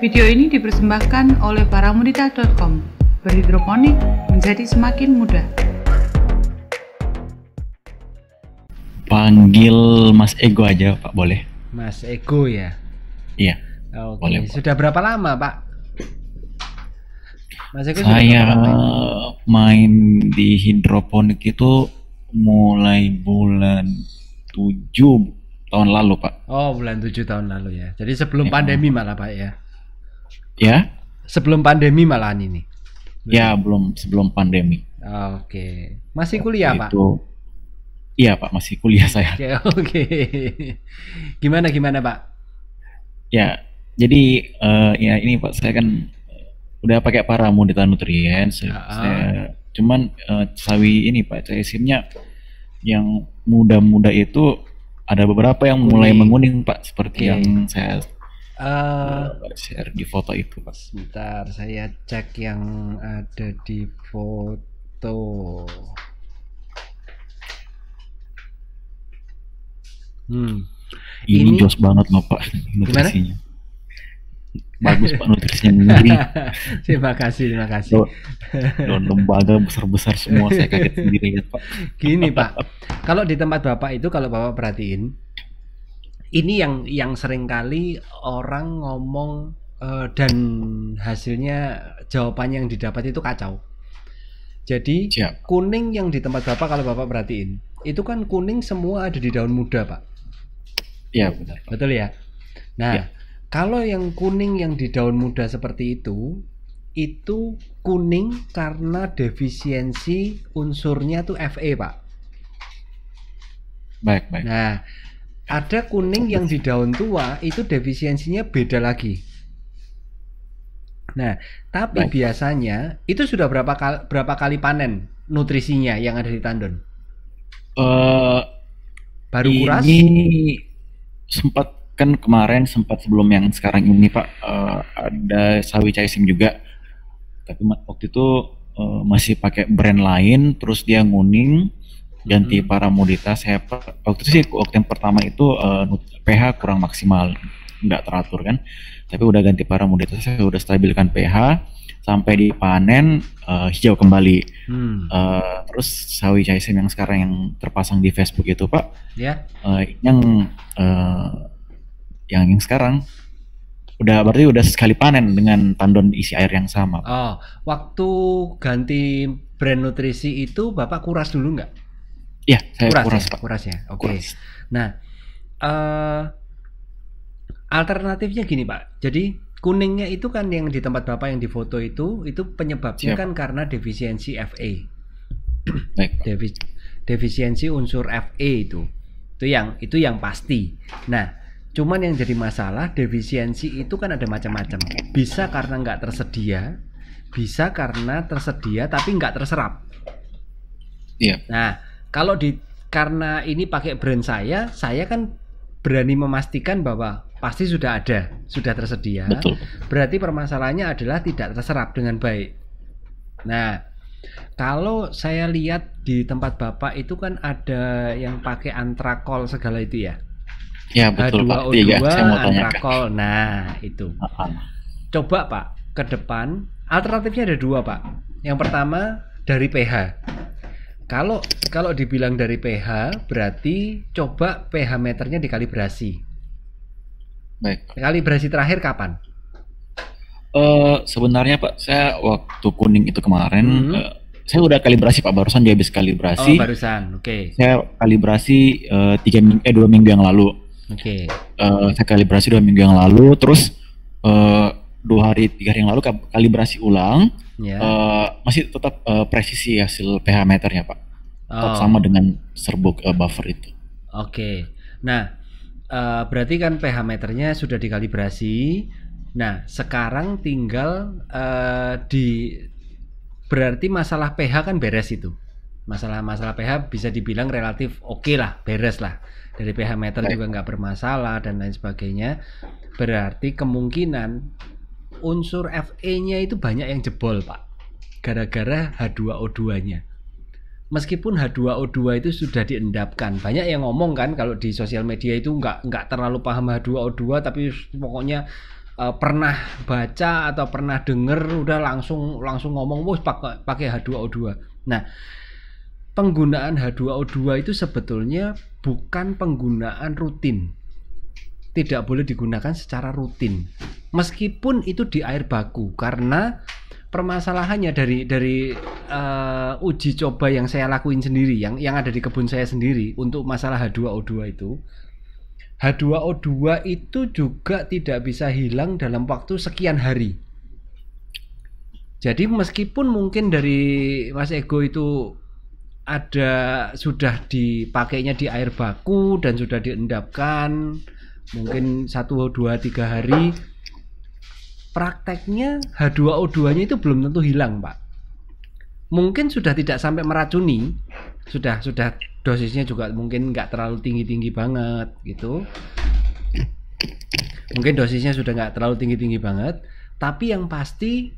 Video ini dipersembahkan oleh paramudita.com. Berhidroponik menjadi semakin mudah. Panggil Mas Ego aja, Pak, boleh? Mas Ego ya? Iya. Oke. Boleh, Pak. Sudah berapa lama, Pak? Mas Ego sudah Saya berapa lama? main di hidroponik itu mulai bulan 7 tahun lalu, Pak. Oh, bulan 7 tahun lalu ya. Jadi sebelum Ya. pandemi malah, Pak ya. Ya? Sebelum pandemi malahan ini. Ya, sebelum pandemi. Oke. Masih kuliah, Pak? Itu iya, Pak, masih kuliah saya. Oke. Gimana Pak? Ya, jadi ya ini Pak, saya kan udah pakai Paramudita Nutrien. Saya cuman sawi ini Pak, saya SIM-nya yang muda-muda itu ada beberapa yang mulai menguning Pak, seperti yang saya share di foto itu Pak. Sebentar, saya cek yang ada di foto. Ini jos banget loh Pak nutrisinya. Bagus Pak, nutrisinya ngeri. Terima kasih. Daun lembaga besar-besar semua, saya kaget sendiri ya Pak. Gini Pak, kalau di tempat Bapak itu, kalau Bapak perhatiin, ini yang sering kali orang ngomong dan hasilnya jawabannya yang didapat itu kacau. Jadi kuning yang di tempat Bapak, kalau Bapak perhatiin, itu kan kuning semua ada di daun muda Pak. Iya benar. Betul ya. Nah, kalau yang kuning yang di daun muda seperti itu kuning karena defisiensi unsurnya tuh Fe Pak. Baik. Nah, ada kuning yang di daun tua itu defisiensinya beda lagi. Nah, tapi biasanya itu sudah berapa kali panen nutrisinya yang ada di tandon? Baru kuras? Ini sempat kan kemarin sebelum yang sekarang ini Pak, ada sawi Caisim juga. Tapi waktu itu masih pakai brand lain, terus dia nguning, ganti Paramudita. Saya waktu itu sih waktu yang pertama itu pH kurang maksimal, nggak teratur kan. Tapi udah ganti Paramudita, saya udah stabilkan pH sampai dipanen hijau kembali. Terus sawi Caisim yang sekarang yang terpasang di Facebook itu Pak, yang sekarang berarti udah sekali panen dengan tandon isi air yang sama. Oh, waktu ganti brand nutrisi itu Bapak kuras dulu nggak? Iya, saya kuras ya? Pak. Kuras ya, oke. Nah, alternatifnya gini Pak. Jadi kuningnya itu kan yang di tempat Bapak yang di foto itu penyebabnya kan karena defisiensi Fe. Baik, defisiensi unsur Fe itu yang pasti. Nah, cuman yang jadi masalah defisiensi itu kan ada macam-macam. Bisa karena nggak tersedia, bisa karena tersedia tapi nggak terserap. Iya. Nah, karena ini pakai brand saya kan berani memastikan bahwa pasti sudah tersedia. Betul. Berarti permasalahannya adalah tidak terserap dengan baik. Nah, kalau saya lihat di tempat Bapak itu kan ada yang pakai antrakol segala itu ya. Ya betul Pak. H2O2, antrakol. Nah, itu. Coba Pak, ke depan alternatifnya ada dua Pak. Yang pertama dari pH. Kalau dibilang dari pH, berarti coba pH meternya dikalibrasi. Baik. Kalibrasi terakhir kapan? Sebenarnya Pak, saya waktu kuning itu kemarin, saya udah kalibrasi Pak, barusan dia habis kalibrasi. Oh, barusan, oke. Saya kalibrasi 2 minggu yang lalu. Oke. Saya kalibrasi 2 minggu yang lalu, terus 3 hari yang lalu kalibrasi ulang. Masih tetap presisi hasil pH meternya Pak, tetap sama dengan serbuk buffer itu. Oke. Nah, berarti kan pH meternya sudah dikalibrasi. Nah, sekarang tinggal berarti masalah pH kan beres itu. Masalah pH bisa dibilang relatif oke lah, beres lah. Dari pH meter juga nggak bermasalah dan lain sebagainya. Berarti kemungkinan unsur Fe-nya itu banyak yang jebol Pak, gara-gara H2O2-nya. Meskipun H2O2 itu sudah diendapkan, banyak yang ngomong kan kalau di sosial media itu nggak terlalu paham H2O2, tapi pokoknya pernah baca atau pernah denger udah langsung ngomong wah pakai H2O2. Nah, penggunaan H2O2 itu sebetulnya bukan penggunaan rutin. Tidak boleh digunakan secara rutin. Meskipun itu di air baku, karena permasalahannya dari uji coba yang saya lakuin sendiri, yang ada di kebun saya sendiri untuk masalah H2O2 itu. H2O2 itu juga tidak bisa hilang dalam waktu sekian hari. Jadi meskipun mungkin dari Mas Ego itu sudah dipakainya di air baku dan sudah diendapkan mungkin 1, 2, 3 hari, prakteknya H2O2-nya itu belum tentu hilang, Pak. Mungkin sudah tidak sampai meracuni, sudah dosisnya juga mungkin nggak terlalu tinggi banget gitu. Mungkin dosisnya sudah nggak terlalu tinggi banget, tapi yang pasti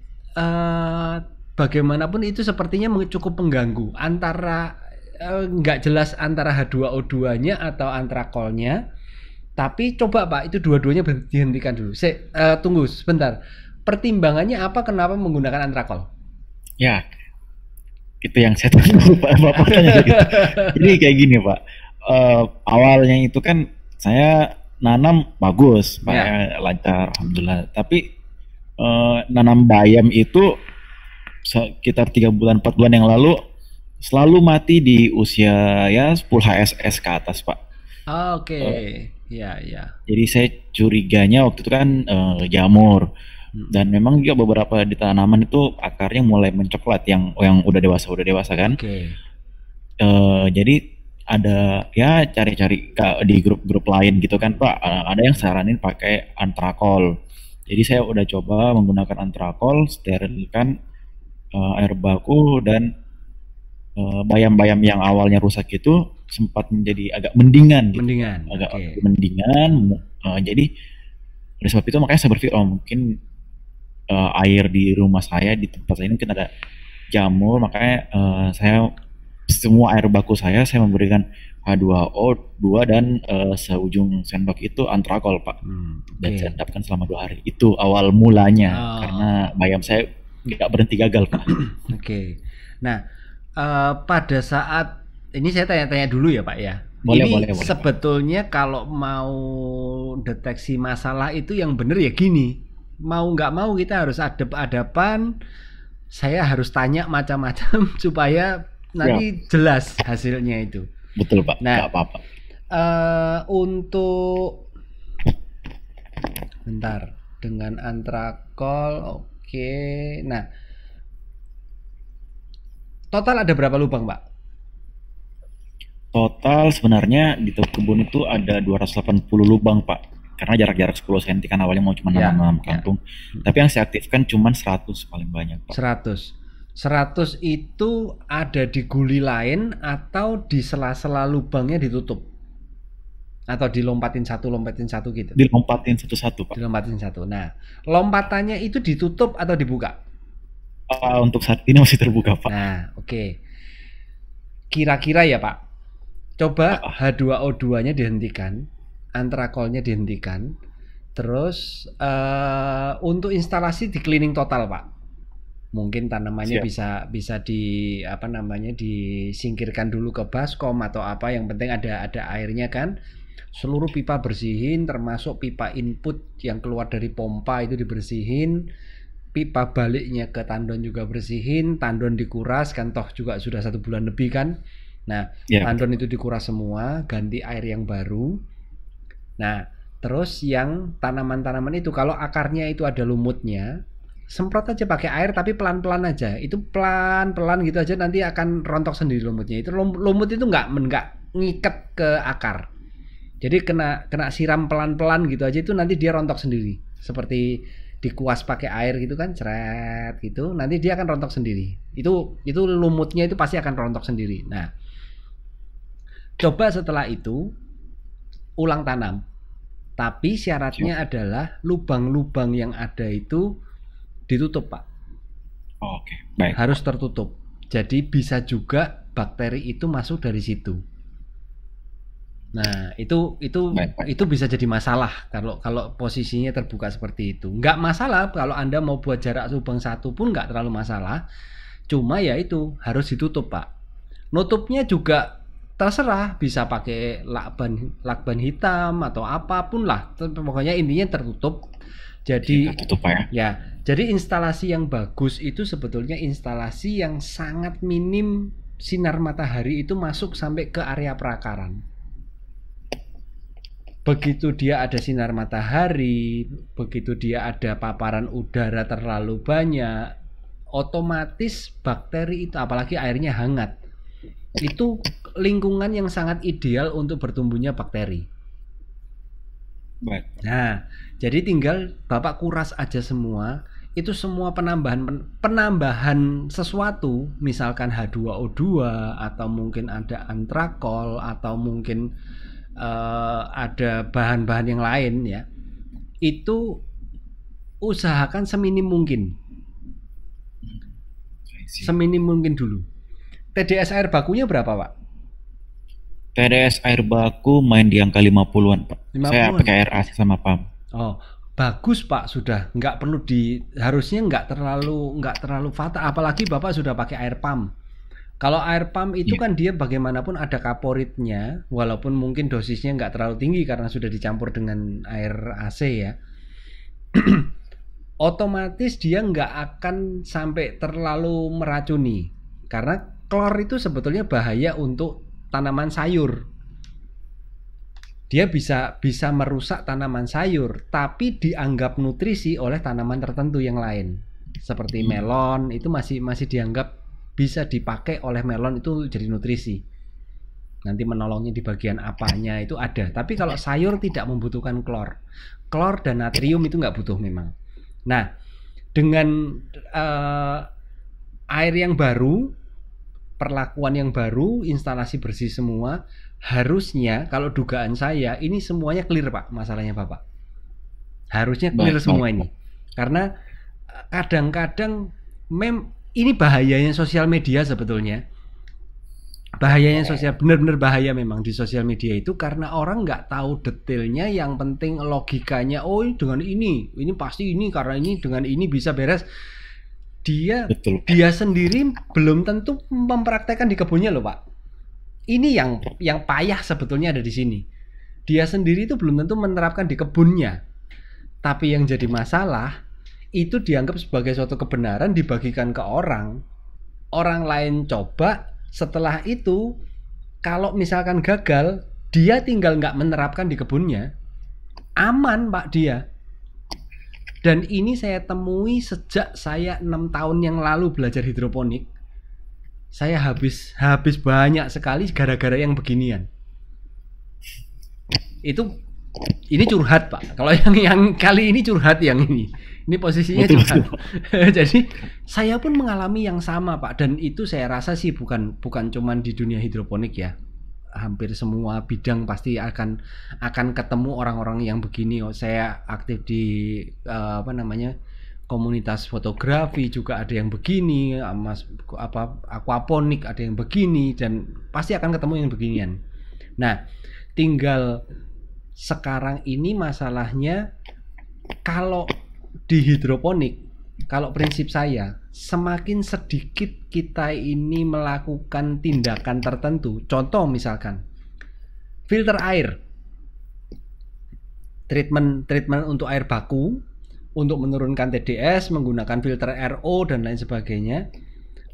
bagaimanapun itu sepertinya cukup mengganggu antara nggak jelas antara H2O2-nya atau antrakolnya. Tapi coba Pak, itu dua-duanya dihentikan dulu. Tunggu sebentar. Pertimbangannya apa kenapa menggunakan antrakol? Ya, itu yang saya tunggu Pak. Bapak tanya gitu. Jadi kayak gini Pak. Awalnya itu kan saya nanam bagus, Pak, ya, lancar, alhamdulillah. Tapi nanam bayam itu sekitar 3 bulan 4 bulan yang lalu selalu mati di usia ya 10 HSS ke atas, Pak. Oke. Ya. Jadi saya curiganya waktu itu kan jamur. Dan memang juga beberapa di tanaman itu akarnya mulai mencoklat yang udah dewasa kan. Oke. Jadi ada ya cari-cari di grup-grup lain gitu kan Pak, ada yang saranin pakai antrakol. Jadi saya udah coba menggunakan antrakol, sterilkan air baku, dan bayam-bayam yang awalnya rusak itu sempat menjadi agak mendingan gitu. Agak mendingan. Jadi oleh sebab itu makanya saya berpikir mungkin air di rumah saya, di tempat saya ini mungkin ada jamur, makanya saya semua air baku saya memberikan H2O2 dan seujung sendok itu antrakol Pak. Dan saya endapkan selama 2 hari. Itu awal mulanya karena bayam saya nggak berhenti gagal Pak. Oke. Nah, pada saat ini saya tanya-tanya dulu ya Pak ya. Boleh. Sebetulnya kalau mau deteksi masalah itu yang benar ya gini. Mau nggak mau kita harus adep-adepan. Saya harus tanya macam-macam supaya nanti jelas hasilnya itu. Betul Pak, nah, nggak apa-apa. Untuk bentar, dengan antrakol, oke. Nah, total ada berapa lubang Pak? Total sebenarnya di kebun itu ada 280 lubang Pak. Karena jarak-jarak 10 cm kan awalnya mau cuma nanam kantung. Tapi yang saya aktifkan cuma 100 paling banyak Pak. 100 itu ada di guli lain atau di sela-sela lubangnya ditutup? Atau dilompatin satu gitu? Dilompatin satu-satu Pak. Dilompatin satu. Nah, lompatannya itu ditutup atau dibuka? Untuk saat ini masih terbuka Pak. Nah, oke. Kira-kira ya Pak, coba H2O2-nya dihentikan, antrakolnya dihentikan, terus untuk instalasi di cleaning total Pak. Mungkin tanamannya bisa disingkirkan dulu ke baskom atau apa, yang penting ada airnya kan. Seluruh pipa bersihin, termasuk pipa input yang keluar dari pompa itu dibersihin, pipa baliknya ke tandon juga bersihin, tandon dikuras kan, toh juga sudah 1 bulan lebih kan. Nah, tandon itu dikuras semua, ganti air yang baru. Nah, terus yang tanaman-tanaman itu kalau akarnya itu ada lumutnya, semprot aja pakai air tapi pelan-pelan aja. Itu pelan-pelan gitu aja, nanti akan rontok sendiri lumutnya. Itu lumut itu nggak ngikat ke akar. Jadi kena siram pelan-pelan gitu aja, itu nanti dia rontok sendiri. Seperti dikuas pakai air gitu kan, ceret gitu, nanti dia akan rontok sendiri. Itu lumutnya itu pasti akan rontok sendiri. Nah, coba setelah itu ulang tanam. Tapi syaratnya adalah lubang-lubang yang ada itu ditutup Pak. Oke, baik. Harus tertutup. Jadi bisa juga bakteri itu masuk dari situ. Nah, itu bisa jadi masalah kalau posisinya terbuka seperti itu. Nggak masalah kalau Anda mau buat jarak lubang 1 pun nggak terlalu masalah. Cuma ya itu harus ditutup, Pak. Nutupnya juga terserah, bisa pakai lakban hitam atau apapun lah. Pokoknya intinya tertutup. Jadi Tertutup, Pak, ya. ya, jadi instalasi yang bagus itu sebetulnya instalasi yang sangat minim sinar matahari itu masuk sampai ke area perakaran. Begitu dia ada sinar matahari, begitu dia ada paparan udara terlalu banyak, otomatis bakteri itu, apalagi airnya hangat, itu lingkungan yang sangat ideal untuk bertumbuhnya bakteri. Baik. Nah, jadi tinggal Bapak kuras aja semua, itu semua penambahan sesuatu, misalkan H2O2 atau mungkin ada antrakol atau mungkin ada bahan-bahan yang lain ya, itu usahakan seminim mungkin dulu. TDS air bakunya berapa, Pak? TDS air baku main di angka 50-an, Pak. 50-an. Saya pakai air AC sama pump. Oh, bagus, Pak. Sudah nggak perlu harusnya nggak terlalu fatal, apalagi Bapak sudah pakai air pump. Kalau air pump itu kan dia bagaimanapun ada kaporitnya, walaupun mungkin dosisnya nggak terlalu tinggi karena sudah dicampur dengan air AC ya. Otomatis dia nggak akan sampai terlalu meracuni, karena klor itu sebetulnya bahaya untuk tanaman sayur. Dia bisa merusak tanaman sayur, tapi dianggap nutrisi oleh tanaman tertentu yang lain, seperti melon itu masih dianggap bisa dipakai oleh melon itu jadi nutrisi. Nanti menolongnya di bagian apanya itu ada. Tapi kalau sayur tidak membutuhkan klor. Klor dan natrium itu nggak butuh memang. Nah, dengan air yang baru, perlakuan yang baru, instalasi bersih semua, harusnya kalau dugaan saya ini semuanya clear, Pak, masalahnya Bapak. Harusnya clear semua ini. Karena kadang-kadang ini bahayanya sosial media sebetulnya. Bahayanya sosial, benar-benar bahaya memang di sosial media itu, karena orang nggak tahu detailnya, yang penting logikanya, oh dengan ini pasti ini, karena ini dengan ini bisa beres. Dia sendiri belum tentu mempraktekkan di kebunnya loh, Pak. Ini yang payah sebetulnya ada di sini. Dia sendiri itu belum tentu menerapkan di kebunnya. Tapi yang jadi masalah itu dianggap sebagai suatu kebenaran, dibagikan ke orang lain coba, setelah itu kalau misalkan gagal, dia tinggal nggak menerapkan di kebunnya, aman, Pak, dia. Dan ini saya temui sejak saya 6 tahun yang lalu belajar hidroponik. Saya habis banyak sekali gara-gara yang beginian. Ini curhat, Pak. Kalau yang kali ini curhat yang ini. Ini posisinya curhat. Jadi saya pun mengalami yang sama, Pak. Dan itu saya rasa sih bukan cuman di dunia hidroponik ya. Hampir semua bidang pasti akan ketemu orang-orang yang begini. Saya aktif di komunitas fotografi juga ada yang begini, aquaponik ada yang begini, dan pasti akan ketemu yang beginian. Nah, tinggal sekarang ini masalahnya, kalau di hidroponik, kalau prinsip saya, semakin sedikit kita ini melakukan tindakan tertentu. Contoh misalkan filter air, treatment untuk air baku, untuk menurunkan TDS menggunakan filter RO dan lain sebagainya.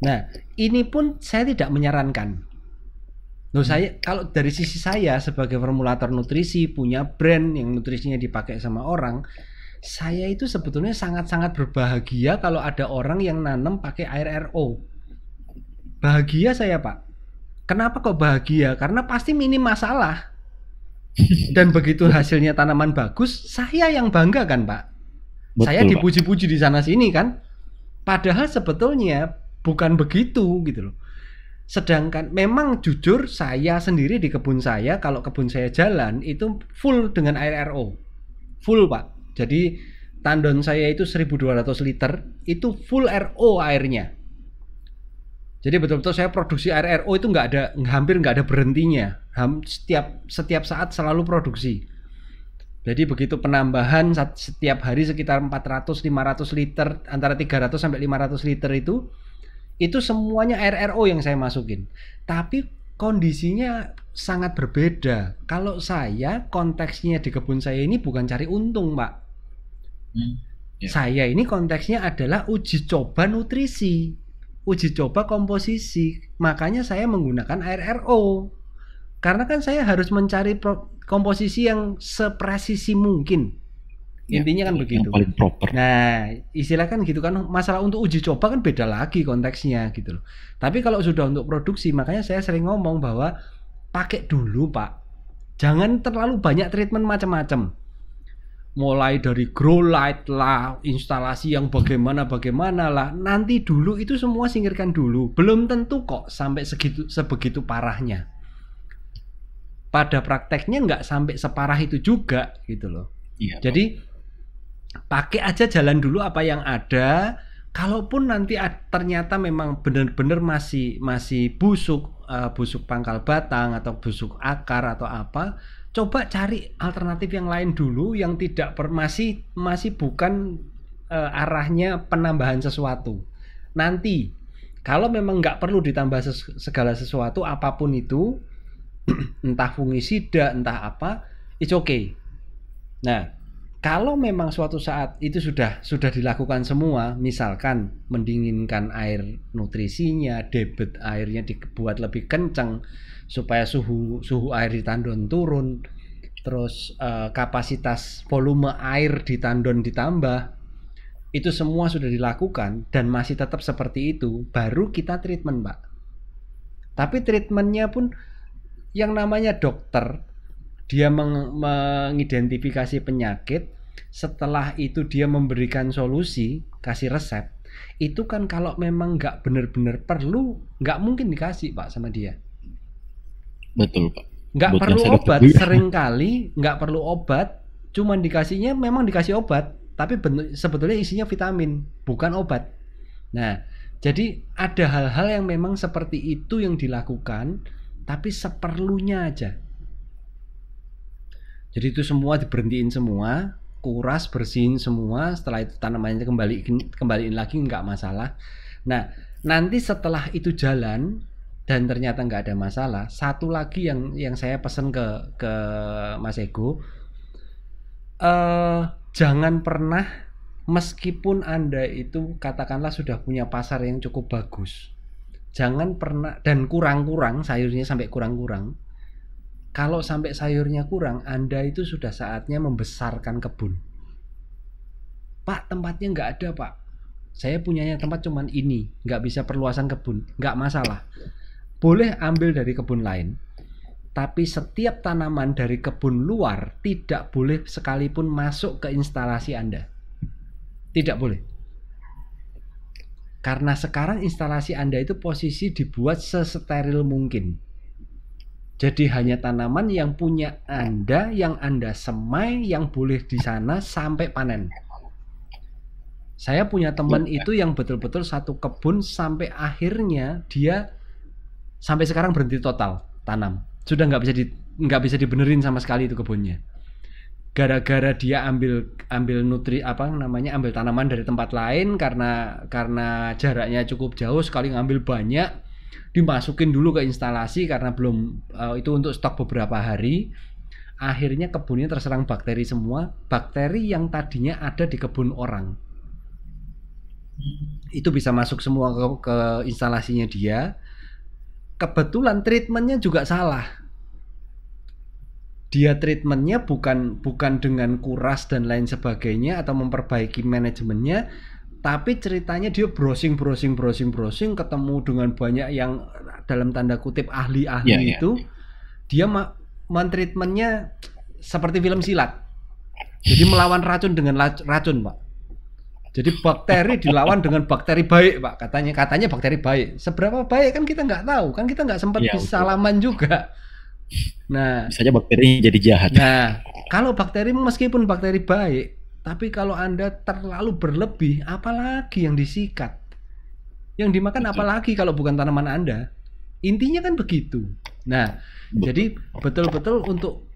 Nah, ini pun saya tidak menyarankan. Loh, saya kalau dari sisi saya sebagai formulator nutrisi, punya brand yang nutrisinya dipakai sama orang, saya itu sebetulnya sangat-sangat berbahagia kalau ada orang yang nanam pakai air RO. Bahagia saya, Pak. Kenapa kok bahagia? Karena pasti minim masalah. Dan begitu hasilnya tanaman bagus, saya yang bangga kan, Pak. Betul, saya dipuji-puji di sana sini kan. Padahal sebetulnya bukan begitu gitu loh. Sedangkan memang jujur saya sendiri di kebun saya, kalau kebun saya jalan itu full dengan air RO. Full, Pak. Jadi tandon saya itu 1200 liter, itu full RO airnya. Jadi betul-betul saya produksi RRO itu hampir nggak ada berhentinya. Setiap saat selalu produksi. Jadi begitu penambahan setiap hari sekitar 400-500 liter, antara 300 sampai 500 liter itu semuanya RRO yang saya masukin. Tapi kondisinya sangat berbeda. Kalau saya konteksnya di kebun saya ini bukan cari untung, Pak. Saya ini konteksnya adalah uji coba nutrisi, uji coba komposisi. Makanya saya menggunakan RRO. Karena kan saya harus mencari komposisi yang sepresisi mungkin. Intinya kan begitu. Yang paling proper. Nah, istilah kan gitu kan. Masalah untuk uji coba kan beda lagi konteksnya gitu loh. Tapi kalau sudah untuk produksi, makanya saya sering ngomong bahwa pakai dulu, Pak. Jangan terlalu banyak treatment macam-macam. Mulai dari grow light lah, instalasi yang bagaimana lah. Nanti dulu itu semua singkirkan dulu. Belum tentu kok sampai sebegitu parahnya. Pada prakteknya nggak sampai separah itu juga gitu loh. Iya, jadi pakai aja, jalan dulu apa yang ada. Kalaupun nanti ternyata memang benar-benar masih busuk pangkal batang atau busuk akar atau apa, coba cari alternatif yang lain dulu yang tidak masih bukan arahnya penambahan sesuatu. Nanti kalau memang nggak perlu ditambah segala sesuatu apapun itu, entah fungisida, entah apa, it's okay. Nah, kalau memang suatu saat itu sudah dilakukan semua, misalkan mendinginkan air nutrisinya, debit airnya dibuat lebih kencang supaya suhu air di tandon turun, terus kapasitas volume air di tandon ditambah, itu semua sudah dilakukan dan masih tetap seperti itu, baru kita treatment, Pak. Tapi treatmentnya pun yang namanya dokter, dia mengidentifikasi penyakit, setelah itu dia memberikan solusi, kasih resep, itu kan kalau memang nggak benar-benar perlu, nggak mungkin dikasih, Pak, sama dia. Betul, Pak. Nggak perlu obat, seringkali nggak perlu obat, cuman dikasihnya memang dikasih obat, tapi sebetulnya isinya vitamin, bukan obat. Nah, jadi ada hal-hal yang memang seperti itu yang dilakukan, tapi seperlunya aja. Jadi itu semua diberhentiin semua, kuras, bersihin semua, setelah itu tanamannya kembaliin lagi, nggak masalah. Nah, nanti setelah itu jalan dan ternyata nggak ada masalah, satu lagi yang saya pesan ke Mas Ego, jangan pernah, meskipun Anda itu katakanlah sudah punya pasar yang cukup bagus, jangan pernah, dan kurang-kurang sayurnya sampai kurang-kurang. Kalau sampai sayurnya kurang, Anda itu sudah saatnya membesarkan kebun. Pak, tempatnya nggak ada, Pak. Saya punyanya tempat cuman ini, nggak bisa perluasan kebun. Nggak masalah. Boleh ambil dari kebun lain. Tapi setiap tanaman dari kebun luar tidak boleh sekalipun masuk ke instalasi Anda. Tidak boleh. Karena sekarang instalasi Anda itu posisi dibuat sesteril mungkin. Jadi hanya tanaman yang punya Anda, yang Anda semai, yang boleh di sana sampai panen. Saya punya teman itu yang betul-betul satu kebun sampai akhirnya dia sampai sekarang berhenti total tanam. Sudah nggak bisa dibenerin sama sekali itu kebunnya. Gara-gara dia ambil ambil tanaman dari tempat lain karena jaraknya cukup jauh, sekali ngambil banyak, dimasukin dulu ke instalasi karena belum itu untuk stok beberapa hari. Akhirnya kebunnya terserang bakteri semua, bakteri yang tadinya ada di kebun orang. Itu bisa masuk semua ke instalasinya dia. Kebetulan treatmentnya juga salah. Dia treatmentnya bukan dengan kuras dan lain sebagainya atau memperbaiki manajemennya, tapi ceritanya dia browsing, ketemu dengan banyak yang dalam tanda kutip ahli-ahli itu. Dia mentreatmentnya seperti film silat. Jadi melawan racun dengan racun, Pak. Jadi bakteri dilawan dengan bakteri baik, Pak. Katanya bakteri baik. Seberapa baik kan kita nggak tahu, kan kita nggak sempat bisa salaman juga. Nah, bisa aja bakteri jadi jahat. Nah, kalau bakteri meskipun bakteri baik, tapi kalau Anda terlalu berlebih, apalagi yang disikat. Yang dimakan Betul. apalagi kalau bukan tanaman Anda. Intinya kan begitu. Nah, Betul. jadi betul-betul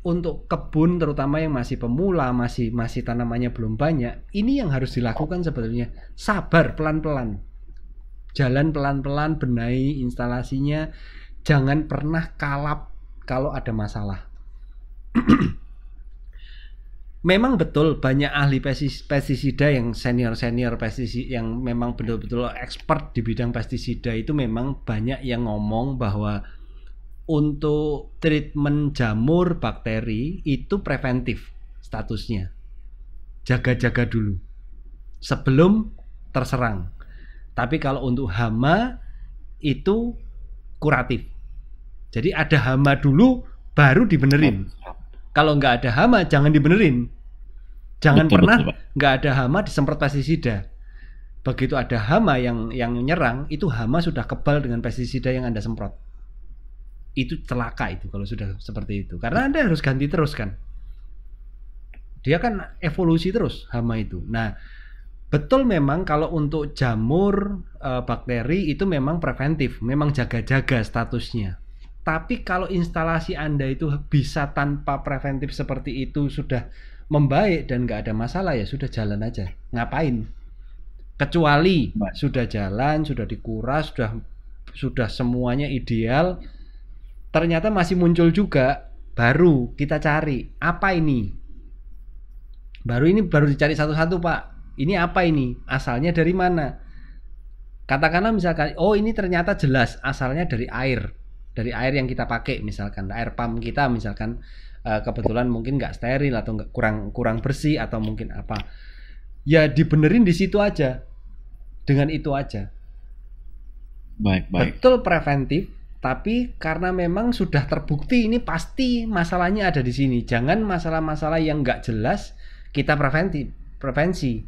untuk kebun terutama yang masih pemula, masih tanamannya belum banyak, ini yang harus dilakukan sebetulnya. Sabar, pelan-pelan. Jalan pelan-pelan, benahi instalasinya. Jangan pernah kalap kalau ada masalah. Memang betul banyak ahli pestisida yang senior pestisida yang memang betul-betul expert di bidang pestisida itu memang banyak yang ngomong bahwa untuk treatment jamur bakteri itu preventif statusnya. Jaga-jaga dulu sebelum terserang. Tapi kalau untuk hama itu kuratif. Jadi ada hama dulu baru dibenerin. Kalau nggak ada hama jangan dibenerin. Jangan Betul, pernah betul, Pak. nggak ada hama disemprot pestisida. Begitu ada hama yang nyerang, itu hama sudah kebal dengan pestisida yang Anda semprot. Itu celaka itu kalau sudah seperti itu. Karena Anda harus ganti terus kan. Dia kan evolusi terus hama itu. Nah, betul memang kalau untuk jamur bakteri itu memang preventif, memang jaga-jaga statusnya. Tapi kalau instalasi Anda itu bisa tanpa preventif seperti itu sudah membaik dan nggak ada masalah, ya sudah jalan aja. Ngapain? Kecuali Baik. sudah jalan, sudah dikuras, sudah semuanya ideal, ternyata masih muncul juga, baru kita cari apa ini. Baru dicari satu-satu, Pak. Ini apa ini? Asalnya dari mana? Katakanlah misalkan, oh ini ternyata jelas asalnya dari air yang kita pakai, misalkan air pump kita misalkan kebetulan mungkin nggak steril atau nggak kurang bersih atau mungkin apa, ya dibenerin di situ aja, dengan itu aja. Baik. Betul preventif, tapi karena memang sudah terbukti ini pasti masalahnya ada di sini. Jangan masalah-masalah yang nggak jelas kita prevensi.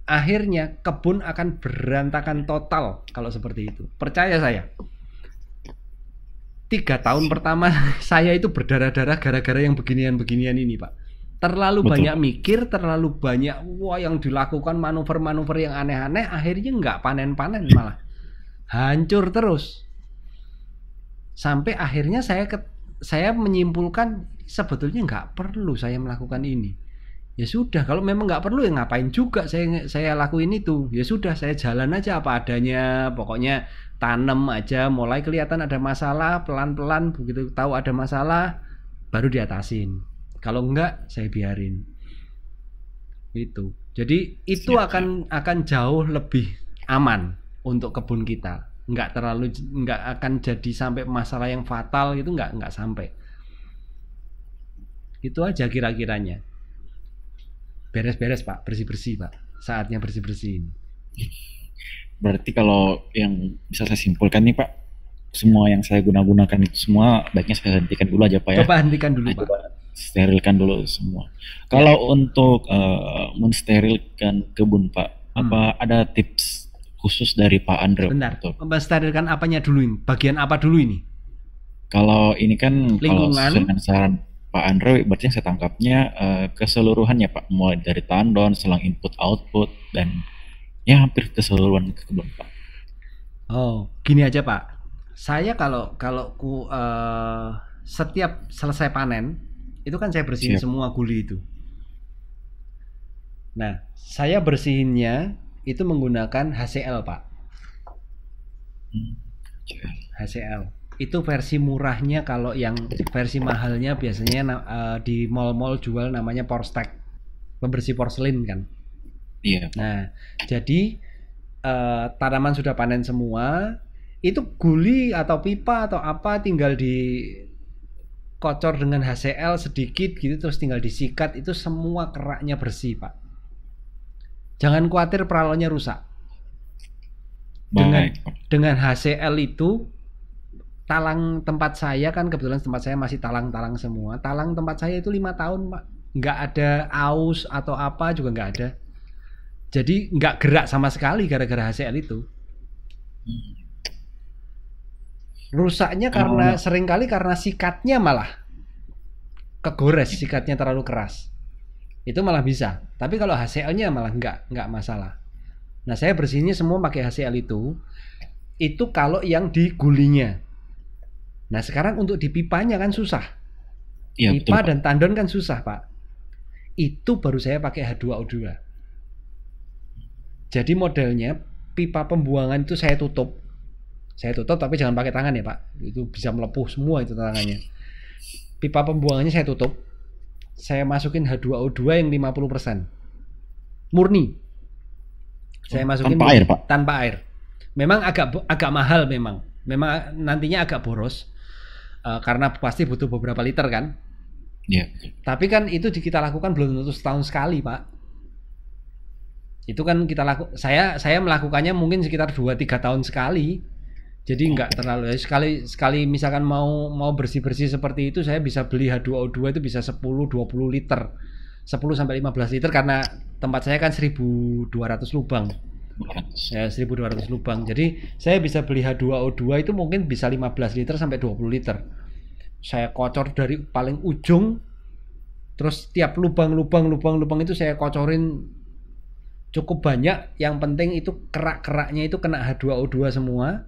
Akhirnya kebun akan berantakan total kalau seperti itu. Percaya saya. 3 tahun pertama saya itu berdarah-darah gara-gara yang beginian-beginian ini, Pak. Terlalu Betul. banyak mikir, terlalu banyak yang dilakukan manuver-manuver yang aneh-aneh, akhirnya nggak panen-panen malah. Hancur terus. Sampai akhirnya saya menyimpulkan sebetulnya nggak perlu saya melakukan ini. Ya sudah, kalau memang nggak perlu ya ngapain juga saya lakuin itu. Ya sudah, saya jalan aja apa adanya. Pokoknya tanam aja, mulai kelihatan ada masalah, pelan-pelan begitu tahu ada masalah baru diatasin. Kalau enggak saya biarin. Itu. Jadi itu akan jauh lebih aman untuk kebun kita. Nggak akan jadi sampai masalah yang fatal, itu nggak sampai. Itu aja kira-kiranya. Beres-beres, Pak, bersih-bersih, Pak. Saatnya bersih-bersihin. Berarti kalau yang bisa saya simpulkan nih Pak, semua yang saya gunakan itu semua baiknya saya hentikan dulu aja Pak ya. Coba hentikan dulu, Pak. Coba sterilkan dulu semua. Kalau untuk mensterilkan kebun Pak, apa ada tips khusus dari Pak Andre? Bentar, mensterilkan apanya dulu ini? Bagian apa dulu ini? Kalau ini kan lingkungan, kalau sesuai dengan saran Pak Andre, berarti yang saya tangkapnya keseluruhannya Pak, mulai dari tandon, selang input output dan ya hampir keseluruhan kebun Pak. Oh, gini aja Pak. Saya kalau setiap selesai panen itu kan saya bersihin semua guli itu. Nah, saya bersihinnya itu menggunakan HCl Pak. HCl. Itu versi murahnya. Kalau yang versi mahalnya biasanya di mall-mall jual namanya Porstack, pembersih porselin kan. Iya. Nah, jadi tanaman sudah panen semua, itu guli atau pipa atau apa tinggal dikocor dengan HCl sedikit gitu, terus tinggal disikat, itu semua keraknya bersih Pak. Jangan khawatir peralonnya rusak. Dengan HCl itu, talang tempat saya kan kebetulan tempat saya masih talang-talang semua. Talang tempat saya itu 5 tahun Pak, nggak ada aus atau apa juga nggak ada. Jadi nggak gerak sama sekali gara-gara HCl itu. Rusaknya seringkali karena sikatnya malah kegores, sikatnya terlalu keras. Itu malah bisa. Tapi kalau HCl-nya malah nggak masalah. Nah, saya bersihinnya semua pakai HCl itu kalau yang di gulinya. Nah, sekarang untuk di pipanya kan susah. Iya, betul, Pipa Pak. dan tandon kan susah, Pak. Itu baru saya pakai H2O2. Jadi modelnya pipa pembuangan itu saya tutup tapi jangan pakai tangan ya, Pak. Itu bisa melepuh semua itu tangannya. Pipa pembuangannya saya tutup, saya masukin H2O2 yang 50% murni. Saya masukin Tanpa air, Pak. Tanpa air. Memang agak mahal memang nantinya agak boros karena pasti butuh beberapa liter kan. Iya. Tapi kan itu kita lakukan belum tentu setahun sekali, Pak. Itu kan saya melakukannya mungkin sekitar 2-3 tahun sekali. Jadi nggak terlalu sekali misalkan mau bersih-bersih seperti itu, saya bisa beli H2O2 itu bisa 10-20 liter. 10-15 liter karena tempat saya kan 1.200 lubang. Ya, 1.200 lubang. Jadi saya bisa beli H2O2 itu mungkin bisa 15 liter sampai 20 liter. Saya kocor dari paling ujung, terus tiap lubang itu saya kocorin cukup banyak. Yang penting itu kerak-keraknya itu kena H2O2 semua.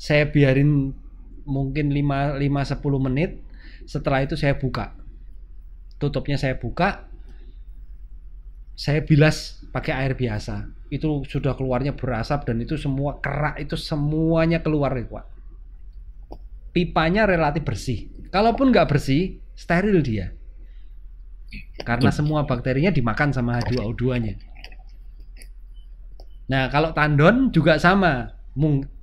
Saya biarin mungkin 5-10 menit. Setelah itu saya buka. Tutupnya saya buka. Saya bilas pakai air biasa. Itu sudah keluarnya berasap dan itu semua kerak itu semuanya keluar, Pak. Pipanya relatif bersih. Kalaupun nggak bersih, steril dia. Karena semua bakterinya dimakan sama H2O2-nya. Nah, kalau tandon juga sama.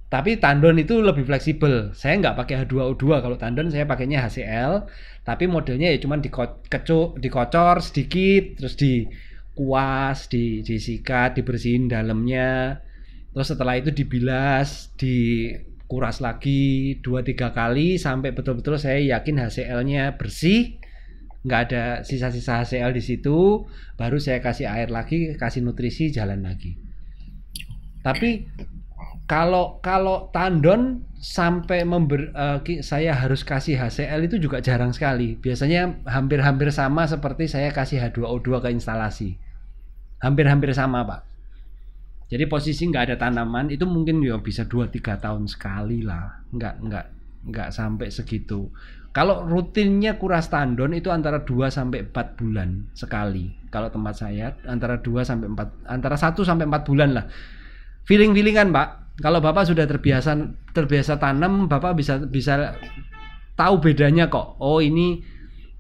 Tapi tandon itu lebih fleksibel. Saya nggak pakai H2O2. Kalau tandon saya pakainya HCl. Tapi modelnya ya cuma dikocor sedikit, terus dikuas, disikat, dibersihin dalamnya. Terus setelah itu dibilas, dikuras lagi 2-3 kali sampai betul-betul saya yakin HCl-nya bersih. Nggak ada sisa-sisa HCl di situ. Baru saya kasih air lagi, kasih nutrisi, jalan lagi. Tapi kalau tandon sampai saya harus kasih HCl itu juga jarang sekali. Biasanya hampir-hampir sama seperti saya kasih H2O2 ke instalasi. Hampir-hampir sama, Pak. Jadi posisi nggak ada tanaman itu mungkin ya bisa 2-3 tahun sekali lah. Nggak sampai segitu. Kalau rutinnya kuras tandon itu antara 2-4 bulan sekali. Kalau tempat saya antara 2-4, antara 1-4 bulan lah. Feeling-feelingan, Pak. Kalau Bapak sudah terbiasa tanam, Bapak bisa tahu bedanya kok. Oh, ini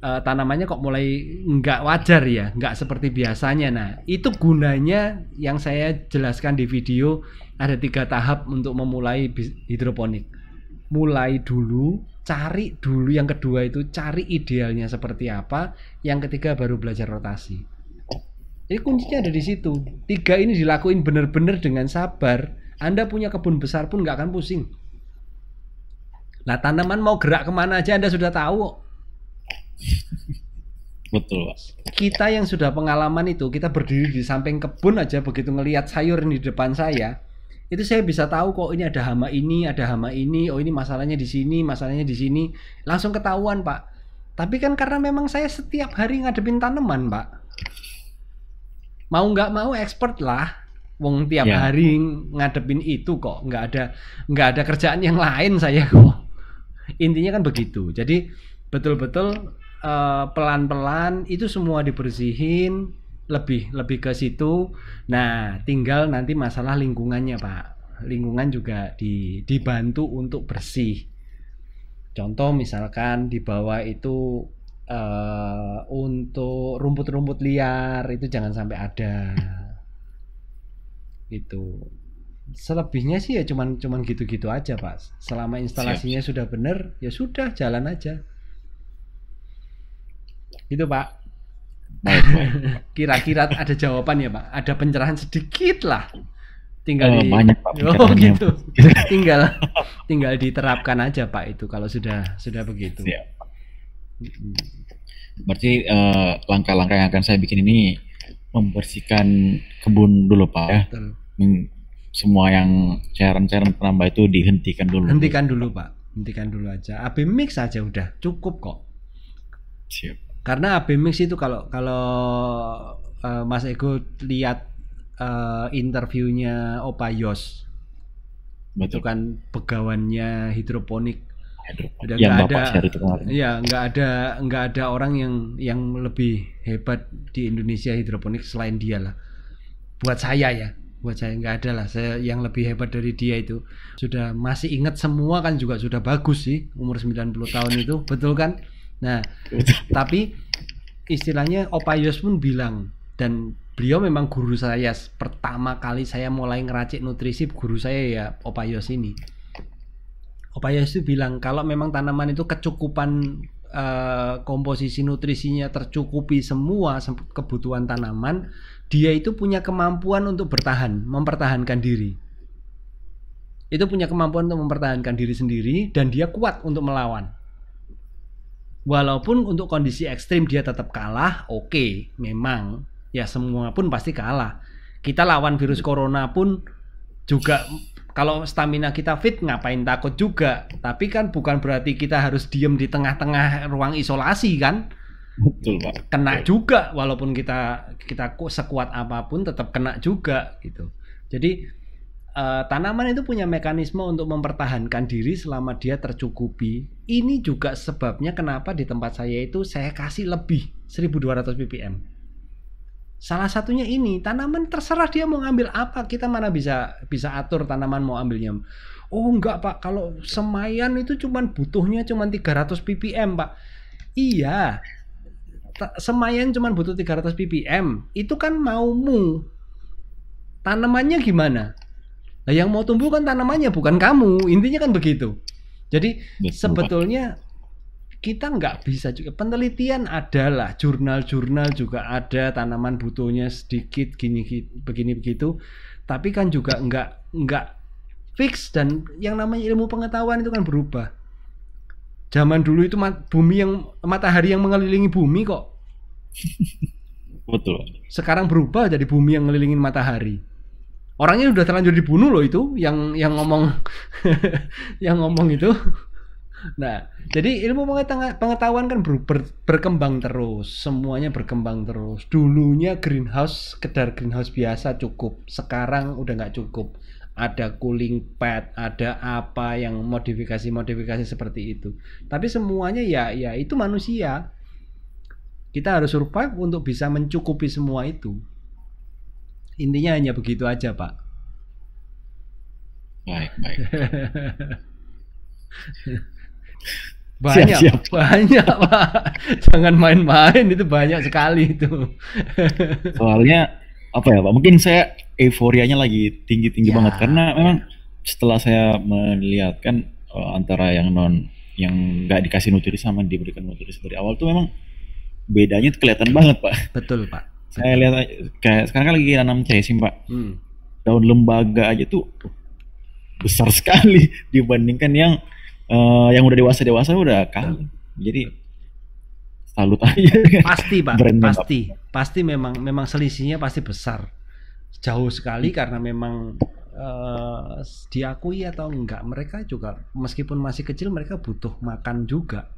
tanamannya kok mulai nggak wajar ya, nggak seperti biasanya. Nah, itu gunanya yang saya jelaskan di video, ada 3 tahap untuk memulai hidroponik. Mulai dulu, cari dulu. Yang kedua itu cari idealnya seperti apa. Yang ketiga baru belajar rotasi. Jadi kuncinya ada di situ. 3 ini dilakuin benar-benar dengan sabar. Anda punya kebun besar pun nggak akan pusing. Nah, tanaman mau gerak kemana aja Anda sudah tahu. Betul, Pak. Kita yang sudah pengalaman itu, kita berdiri di samping kebun aja, begitu ngelihat sayur di depan saya, itu saya bisa tahu kok ini ada hama ini, oh ini masalahnya di sini, langsung ketahuan, Pak. Tapi kan karena memang saya setiap hari ngadepin tanaman, Pak. Mau nggak mau expert lah. Wong tiap hari ngadepin itu kok, nggak ada kerjaan yang lain saya kok. Intinya kan begitu. Jadi betul-betul pelan-pelan itu semua dibersihin, lebih ke situ. Nah, tinggal nanti masalah lingkungannya, Pak. Lingkungan juga dibantu untuk bersih. Contoh misalkan di bawah itu untuk rumput-rumput liar itu jangan sampai ada. Gitu. Selebihnya sih ya cuman gitu-gitu aja, Pak. Selama instalasinya sudah benar, ya sudah jalan aja. Gitu, Pak. Kira-kira ada jawaban ya, Pak? Ada pencerahan sedikit lah. Tinggal banyak, Pak. Gitu. tinggal diterapkan aja, Pak, itu kalau sudah begitu. Siap. Berarti langkah-langkah yang akan saya bikin ini membersihkan kebun dulu, Pak, ya. Semua yang cairan-cairan penambah itu dihentikan dulu. Hentikan dulu, Pak. Hentikan dulu aja. AB mix aja udah cukup kok. Siap. Karena AB mix itu kalau Mas Ego lihat interviewnya Opa Yos. Itu Betul. kan pegawannya hidroponik. Udah Yang nggak Bapak ada, share itu kemarin. ya nggak ada orang yang lebih hebat di Indonesia hidroponik selain dia lah. Buat saya nggak ada lah. Saya yang lebih hebat dari dia itu. Sudah masih ingat semua kan juga sudah bagus sih, umur 90 tahun itu, betul kan? Nah, tapi istilahnya Opa Yos pun bilang, dan beliau memang guru saya pertama kali saya mulai ngeracik nutrisi, guru saya ya Opa Yos ini. Opa Yos itu bilang kalau memang tanaman itu kecukupan komposisi nutrisinya tercukupi semua kebutuhan tanaman, dia itu punya kemampuan untuk mempertahankan diri. Itu punya kemampuan untuk mempertahankan diri sendiri dan dia kuat untuk melawan. Walaupun untuk kondisi ekstrim dia tetap kalah, oke, memang ya semua pun pasti kalah. Kita lawan virus corona pun juga kalau stamina kita fit ngapain takut juga. Tapi kan bukan berarti kita harus diem di tengah-tengah ruang isolasi kan. Betul, Pak. Kena juga walaupun kita sekuat apapun tetap kena juga gitu. Jadi tanaman itu punya mekanisme untuk mempertahankan diri selama dia tercukupi. Ini juga sebabnya kenapa di tempat saya itu saya kasih lebih 1200 ppm. Salah satunya ini, tanaman terserah dia mau ngambil apa, kita mana bisa atur tanaman mau ambilnya. Oh enggak Pak, kalau semaian itu butuhnya cuma 300 ppm Pak. Iya, semaian cuma butuh 300 ppm, itu kan maumu. Tanamannya gimana? Nah, yang mau tumbuh kan tanamannya bukan kamu, intinya kan begitu. Jadi sebetulnya kita nggak bisa juga, penelitian adalah jurnal-jurnal juga ada tanaman butuhnya sedikit begini begitu, tapi kan juga nggak fix, dan yang namanya ilmu pengetahuan itu kan berubah. Zaman dulu itu matahari yang mengelilingi bumi kok. Betul. Sekarang berubah jadi bumi yang mengelilingi matahari. Orangnya udah terlanjur dibunuh loh itu yang ngomong yang ngomong itu. Nah, jadi ilmu pengetahuan kan berkembang terus, semuanya berkembang terus. Dulunya sekedar greenhouse biasa cukup, sekarang udah nggak cukup. Ada cooling pad, ada apa yang modifikasi seperti itu. Tapi semuanya ya itu manusia. Kita harus survive untuk bisa mencukupi semua itu. Intinya hanya begitu aja, Pak. Baik. Banyak, Pak. Jangan main-main, itu banyak sekali itu. Soalnya apa ya Pak? Mungkin saya euforianya lagi tinggi-tinggi banget karena memang setelah saya melihat kan antara yang nggak dikasih nutrisi sama diberikan nutrisi dari awal tuh memang bedanya tuh kelihatan banget Pak. Betul Pak. Saya lihat kayak sekarang kan lagi nanam caisim Pak. Daun lembaga aja tuh besar sekali dibandingkan yang udah dewasa udah kalah. Jadi salut aja. Pasti Pak, pasti memang selisihnya pasti besar. Jauh sekali karena memang diakui atau enggak, mereka juga meskipun masih kecil mereka butuh makan juga.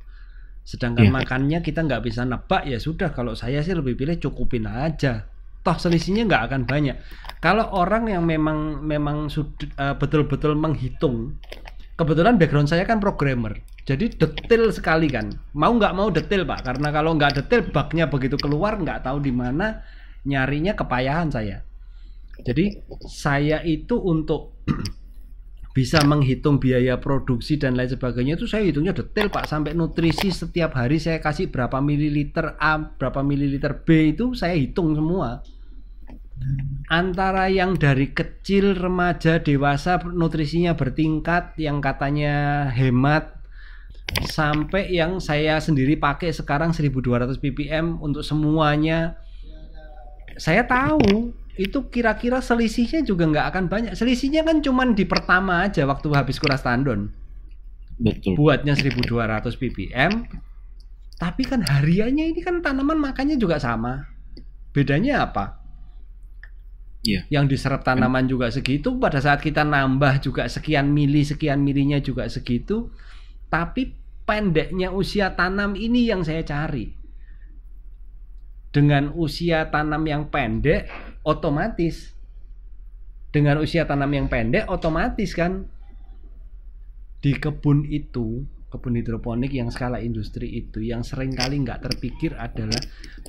Sedangkan makannya kita nggak bisa nebak, ya sudah, kalau saya sih lebih pilih cukupin aja. Toh selisihnya nggak akan banyak. Kalau orang yang memang betul-betul menghitung, kebetulan background saya kan programmer, jadi detail sekali kan. Mau nggak mau detail Pak, karena kalau nggak detail bugnya begitu keluar nggak tahu di mana, nyarinya kepayahan saya. Jadi saya itu untuk bisa menghitung biaya produksi dan lain sebagainya itu saya hitungnya detail Pak, sampai nutrisi setiap hari saya kasih berapa mililiter A, berapa mililiter B, itu saya hitung semua. Antara yang dari kecil, remaja, dewasa nutrisinya bertingkat, yang katanya hemat, sampai yang saya sendiri pakai sekarang 1200 ppm untuk semuanya. Saya tahu itu kira-kira selisihnya juga nggak akan banyak. Selisihnya kan cuman di pertama aja waktu habis kuras tandon. Betul. Buatnya 1200 ppm. Tapi kan hariannya ini kan tanaman makannya juga sama. Bedanya apa? Yang diserap tanaman juga segitu, pada saat kita nambah juga sekian milinya juga segitu. Tapi pendeknya usia tanam ini yang saya cari. Dengan usia tanam yang pendek, otomatis Dengan usia tanam yang pendek, otomatis kan di kebun itu, kebun hidroponik yang skala industri itu, yang seringkali nggak terpikir adalah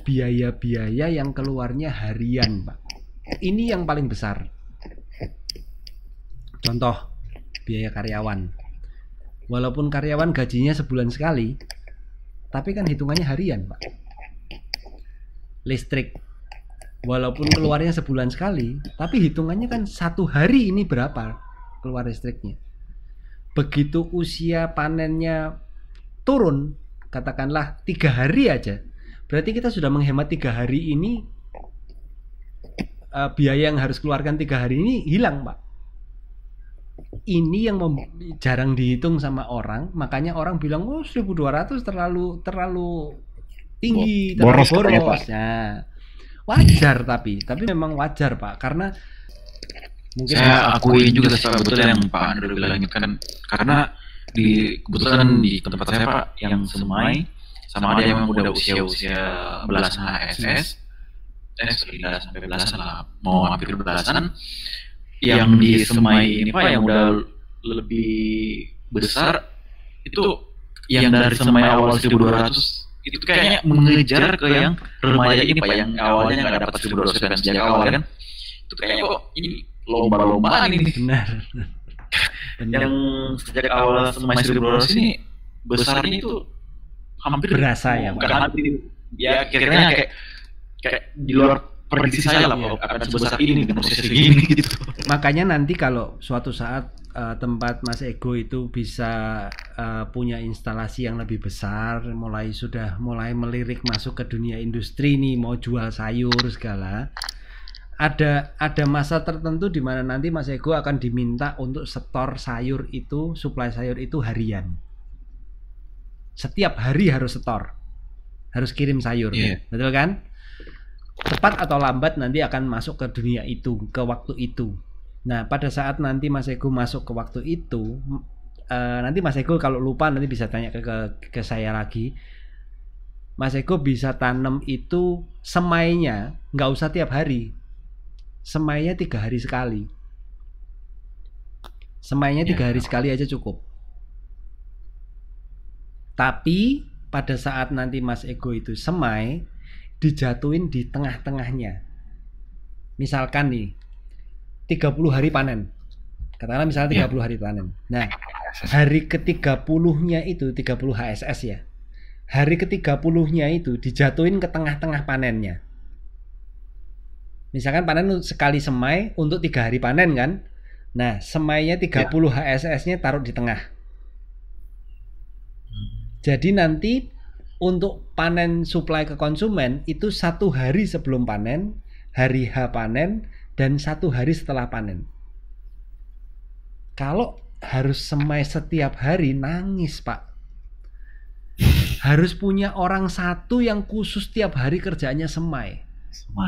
biaya-biaya yang keluarnya harian, Pak. Ini yang paling besar. Contoh, biaya karyawan. Walaupun karyawan gajinya sebulan sekali, tapi kan hitungannya harian, Pak. Listrik, walaupun keluarnya sebulan sekali, tapi hitungannya kan satu hari ini berapa keluar listriknya. Begitu usia panennya turun, katakanlah 3 hari aja, berarti kita sudah menghemat 3 hari ini. Biaya yang harus keluarkan 3 hari ini hilang, Pak. Ini yang jarang dihitung sama orang, makanya orang bilang, oh 1.200 terlalu tinggi, terlalu boros. Nah, wajar, tapi memang wajar, Pak, karena mungkin saya akui juga betul yang Pak Andrew bilang kan, karena kebetulan di tempat saya Pak yang semai sama ada yang udah usia belasan HSS, sudah sampai belasan lah, mau hampir belasan. Yang di semai ini Pak yang udah lebih besar itu yang dari semai awal 1.200 itu kayaknya mengejar ke yang remaja ini Pak, yang awalnya nggak dapat 1.200 kan sejak awal kan, itu kayaknya kok ini lomba-lombaan ini. Benar. Yang sejak awal semai 1.200 ini besarnya itu hampir berasa ya Pak. Hampir, ya kira-kira kayak di luar prediksi saya lah Pak, akan sebesar ini dengan usia segini gitu. Makanya nanti kalau suatu saat tempat Mas Ego itu bisa punya instalasi yang lebih besar, mulai melirik masuk ke dunia industri nih, mau jual sayur segala, ada masa tertentu di mana nanti Mas Ego akan diminta untuk setor sayur itu, suplai sayur itu harian. Setiap hari harus setor, harus kirim sayur, betul kan? Cepat atau lambat nanti akan masuk ke dunia itu, ke waktu itu. Nah, pada saat nanti Mas Ego masuk ke waktu itu, nanti Mas Ego kalau lupa nanti bisa tanya ke saya lagi. Mas Ego bisa tanam itu semainya nggak usah tiap hari, semainya 3 hari sekali. Semainya 3 hari sekali aja cukup. Tapi pada saat nanti Mas Ego itu semai, dijatuhin di tengah-tengahnya. Misalkan nih 30 hari panen. Katakanlah misalnya 30 hari panen. Nah, hari ke-30-nya itu 30 HSS ya. Hari ke-30-nya itu dijatuhin ke tengah-tengah panennya. Misalkan panen sekali semai untuk 3 hari panen kan. Nah, semainya 30 HSS-nya taruh di tengah. Jadi nanti untuk panen suplai ke konsumen itu 1 hari sebelum panen, hari H panen, dan 1 hari setelah panen. Kalau harus semai setiap hari, nangis Pak. Harus punya orang satu yang khusus tiap hari kerjanya semai.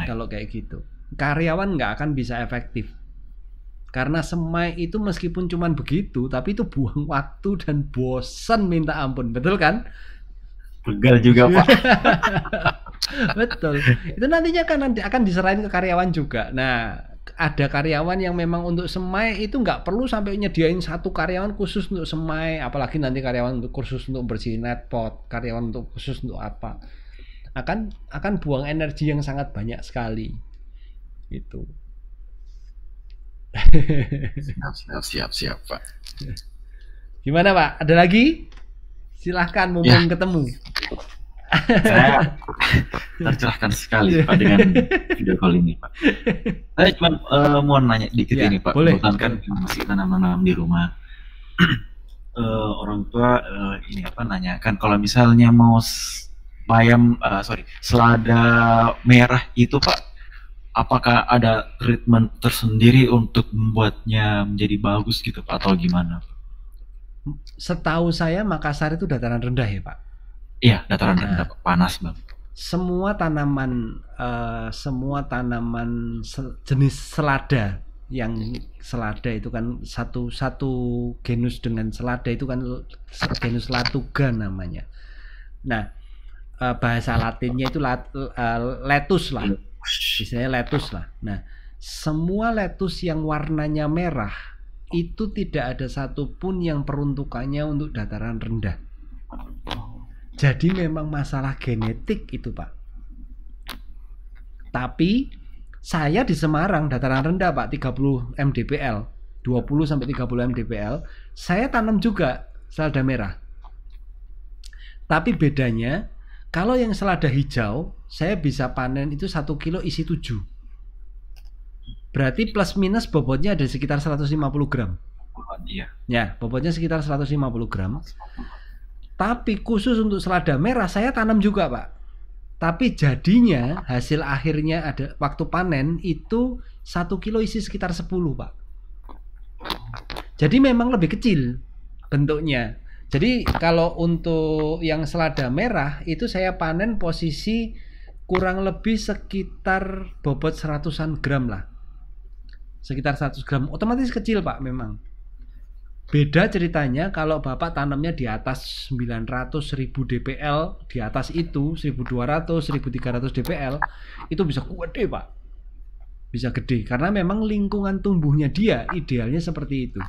Kalau kayak gitu, karyawan nggak akan bisa efektif. Karena semai itu meskipun cuman begitu, tapi itu buang waktu dan bosan minta ampun, betul kan? Pegal juga Pak. Betul. Itu nantinya akan diserahin ke karyawan juga. Nah, ada karyawan yang memang untuk semai itu nggak perlu sampai nyediain 1 karyawan khusus untuk semai, apalagi nanti karyawan untuk khusus untuk bersihin net pot, karyawan untuk khusus untuk apa. Akan buang energi yang sangat banyak sekali. Itu. Siap Pak. Gimana Pak? Ada lagi? Silahkan, mumpung ketemu. Saya tercerahkan sekali Pak dengan video call ini Pak. Saya cuma mau nanya dikit ini Pak. Kebetulan kan masih tanam-tanam di rumah. Orang tua ini nanya kan kalau misalnya mau selada merah itu Pak, apakah ada treatment tersendiri untuk membuatnya menjadi bagus gitu Pak, atau gimana? Setahu saya Makassar itu dataran rendah ya Pak. Iya, dataran rendah, panas Bang. Semua tanaman jenis selada, yang selada itu kan satu genus dengan selada itu kan genus Latuga namanya. Nah, bahasa Latinnya itu lettuce lah, istilahnya lettuce lah. Nah, semua lettuce yang warnanya merah itu tidak ada satupun yang peruntukannya untuk dataran rendah. Jadi memang masalah genetik itu, Pak. Tapi saya di Semarang dataran rendah, Pak, 30 mdpl, 20 sampai 30 mdpl, saya tanam juga selada merah. Tapi bedanya, kalau yang selada hijau, saya bisa panen itu 1 kilo isi 7. Berarti plus minus bobotnya ada sekitar 150 gram. Iya. Ya, bobotnya sekitar 150 gram. Tapi khusus untuk selada merah saya tanam juga, Pak. Tapi jadinya hasil akhirnya ada waktu panen itu 1 kilo isi sekitar 10, Pak. Jadi memang lebih kecil bentuknya. Jadi kalau untuk yang selada merah itu saya panen posisi kurang lebih sekitar bobot 100-an gram lah. Sekitar 100 gram. Otomatis kecil, Pak, memang. Beda ceritanya kalau Bapak tanamnya di atas 900-1000 dpl, di atas itu 1200-1300 dpl, itu bisa gede, Pak. Bisa gede karena memang lingkungan tumbuhnya dia idealnya seperti itu.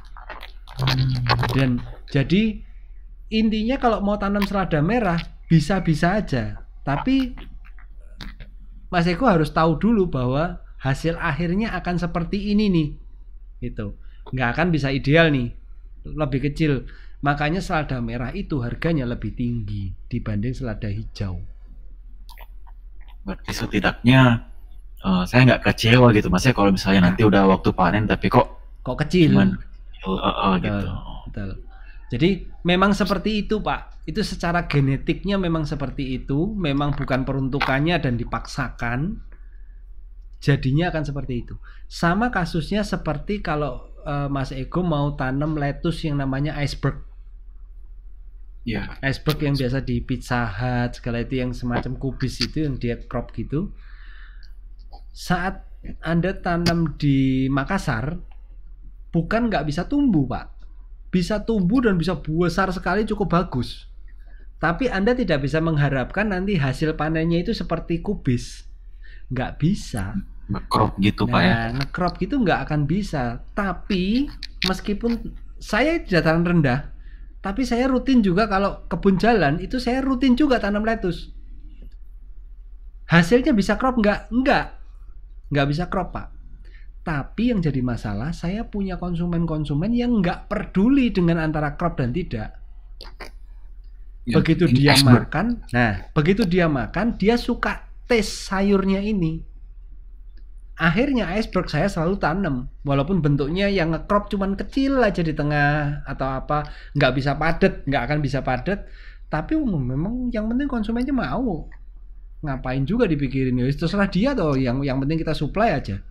Dan jadi intinya kalau mau tanam selada merah bisa-bisa aja. Tapi Mas Eko harus tahu dulu bahwa hasil akhirnya akan seperti ini nih. Gitu. Nggak akan bisa ideal nih. Lebih kecil, makanya selada merah itu harganya lebih tinggi dibanding selada hijau. Berarti setidaknya saya nggak kecewa gitu, Mas, ya kalau misalnya nanti udah waktu panen tapi kok kecil. Cuman, betul, gitu. Betul. Jadi memang seperti itu, Pak. Itu secara genetiknya memang seperti itu, memang bukan peruntukannya dan dipaksakan. Jadinya akan seperti itu. Sama kasusnya seperti kalau Mas Ego mau tanam lettuce yang namanya iceberg. Iya. Iceberg yang biasa di Pizza Hut segala itu yang semacam kubis itu yang dia crop gitu. Saat Anda tanam di Makassar, bukan nggak bisa tumbuh, Pak. Bisa tumbuh dan bisa besar sekali, cukup bagus. Tapi Anda tidak bisa mengharapkan nanti hasil panennya itu seperti kubis. Nggak bisa. Nge-crop gitu, Pak, ya. Nge-crop gitu nggak akan bisa. Tapi meskipun saya di dataran rendah, tapi saya rutin juga kalau kebun jalan itu saya rutin juga tanam lettuce. Hasilnya bisa crop nggak? Nggak bisa crop, Pak. Tapi yang jadi masalah, saya punya konsumen-konsumen yang nggak peduli dengan antara crop dan tidak. Begitu dia makan, begitu dia makan, dia suka taste sayurnya ini. Akhirnya iceberg saya selalu tanam, walaupun bentuknya yang nge-crop cuman kecil aja di tengah atau apa, nggak bisa padat, nggak akan bisa padat. Tapi memang yang penting konsumennya mau. Ngapain juga dipikirin, ya terserah dia toh, yang penting kita supply aja.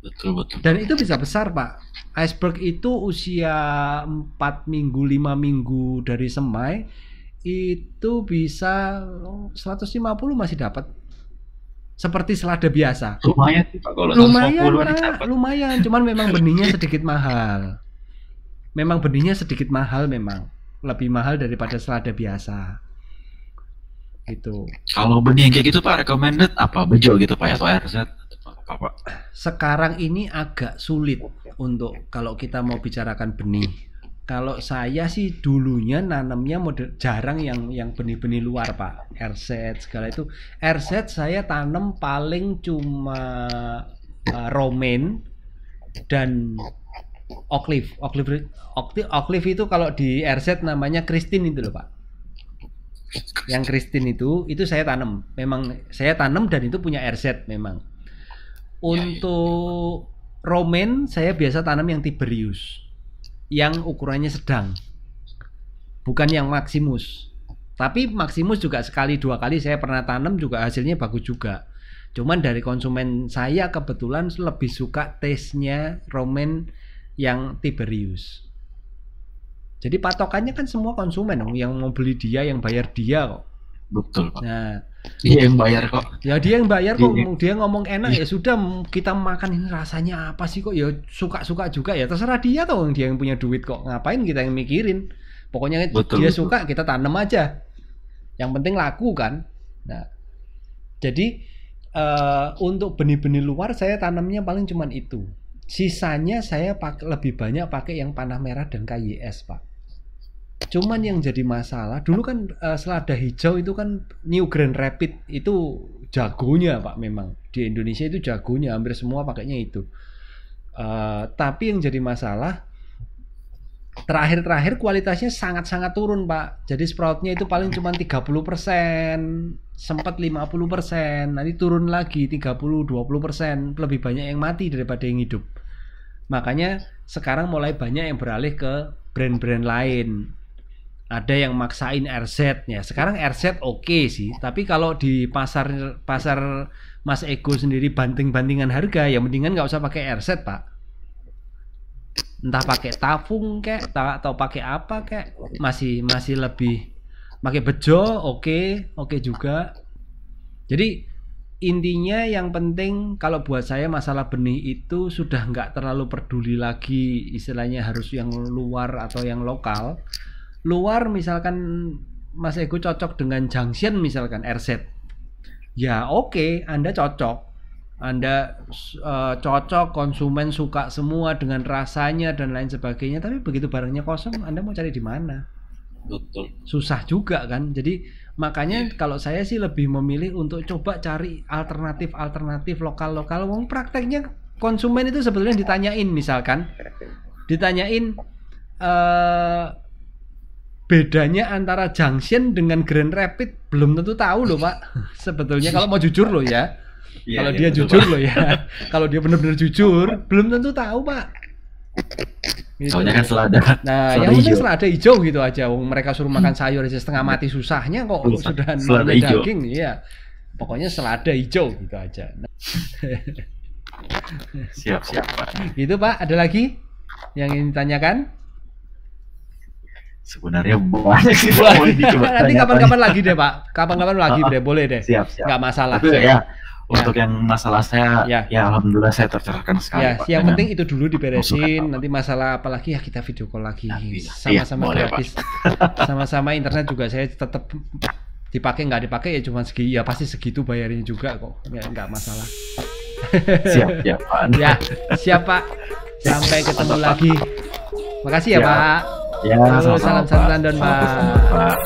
Betul. Dan itu bisa besar, Pak. Iceberg itu usia 4 minggu, 5 minggu dari semai itu bisa 150 masih dapat. Seperti selada biasa. Lumayan sih, Pak, kalau lumayan. Cuman memang benihnya sedikit mahal. Memang lebih mahal daripada selada biasa. Gitu. Kalau benih kayak gitu, Pak, recommended apa? Bejo gitu, Pak, atau RZ? Apa, Pak? Sekarang ini agak sulit untuk kalau kita mau bicarakan benih. Kalau saya sih dulunya nanamnya jarang yang benih-benih luar, Pak. RZ segala itu. RZ saya tanam paling cuma romaine dan olive. Olive itu kalau di RZ namanya Christine itu loh, Pak. Yang Christine itu saya tanam. Memang saya tanam dan itu punya RZ memang. Untuk romaine saya biasa tanam yang Tiberius. Yang ukurannya sedang, bukan yang Maximus. Tapi Maximus juga sekali 2 kali saya pernah tanam juga hasilnya bagus juga. Cuman dari konsumen saya kebetulan lebih suka taste-nya romaine yang Tiberius. Jadi patokannya kan semua konsumen yang mau beli dia, yang bayar dia kok. Betul, Pak. Nah, dia yang bayar kok. Ya dia yang bayar kok. Dia ngomong enak ya sudah, kita makan ini rasanya apa sih kok, ya suka-suka juga ya, terserah dia tuh, dia yang punya duit kok, ngapain kita yang mikirin. Pokoknya dia suka, kita tanam aja, yang penting laku kan. Nah, jadi untuk benih-benih luar saya tanamnya paling cuman itu. Sisanya saya lebih banyak pakai yang panah merah dan KYS, Pak. Cuman yang jadi masalah, dulu kan selada hijau itu kan New Grand Rapid itu jagonya, Pak, memang. Di Indonesia itu jagonya, hampir semua pakainya itu. Tapi yang jadi masalah, terakhir-terakhir kualitasnya sangat-sangat turun, Pak. Jadi sproutnya itu paling cuma 30%, sempat 50%, nanti turun lagi 30-20%, lebih banyak yang mati daripada yang hidup. Makanya sekarang mulai banyak yang beralih ke brand-brand lain. Ada yang maksain RZ ya. Sekarang RZ oke sih, tapi kalau di pasar Mas Ego sendiri banting-bantingan harga, ya mendingan nggak usah pakai RZ, Pak. Entah pakai Tafung kek atau pakai apa kek, masih lebih pakai Bejo, oke juga. Jadi intinya yang penting kalau buat saya masalah benih itu sudah nggak terlalu peduli lagi istilahnya harus yang luar atau yang lokal. Luar misalkan Mas Ego cocok dengan Junction misalkan RZ, ya oke, Anda cocok. Anda cocok, konsumen suka semua dengan rasanya dan lain sebagainya, tapi begitu barangnya kosong, Anda mau cari di mana? Betul. Susah juga kan. Jadi makanya kalau saya sih lebih memilih untuk coba cari alternatif lokal-lokal. Wong prakteknya konsumen itu sebetulnya ditanyain misalkan, bedanya antara Junction dengan Grand Rapid belum tentu tahu loh, Pak. Sebetulnya kalau mau jujur loh ya. Iya, Kalau iya, dia betul, jujur Pak. loh ya. Kalau dia benar-benar jujur, belum tentu tahu, Pak. Gitu. Soalnya kan selada. Nah, yang penting selada hijau gitu aja. Wong mereka suruh makan sayur aja setengah mati susahnya kok sudah selada namanya hijau. daging, iya. Pokoknya selada hijau gitu aja. Nah, Siap, Pak. gitu, Pak. Ada lagi yang ingin ditanyakan? Sebenarnya banyak sih. Nanti kapan-kapan lagi deh, Pak. Kapan-kapan lagi deh, boleh deh. Siap. Nggak masalah. Tapi ya, untuk yang masalah saya, Ya. ya alhamdulillah saya tercerahkan sekali, Ya, Pak. yang dengan penting itu dulu diberesin. masukan, Nanti masalah apalagi ya kita video call lagi. Iya, Sama-sama boleh, gratis. Sama-sama internet juga saya tetap dipakai nggak dipakai ya cuma segi. Ya pasti segitu bayarnya juga kok. Ya nggak masalah. Siap, Pak. Ya, siap, Pak. Sampai ketemu lagi. Makasih ya, Siap. Pak. Ya, Halo, sama-sama, salam Pak. Randon, Salam Pak. pesan, Pak.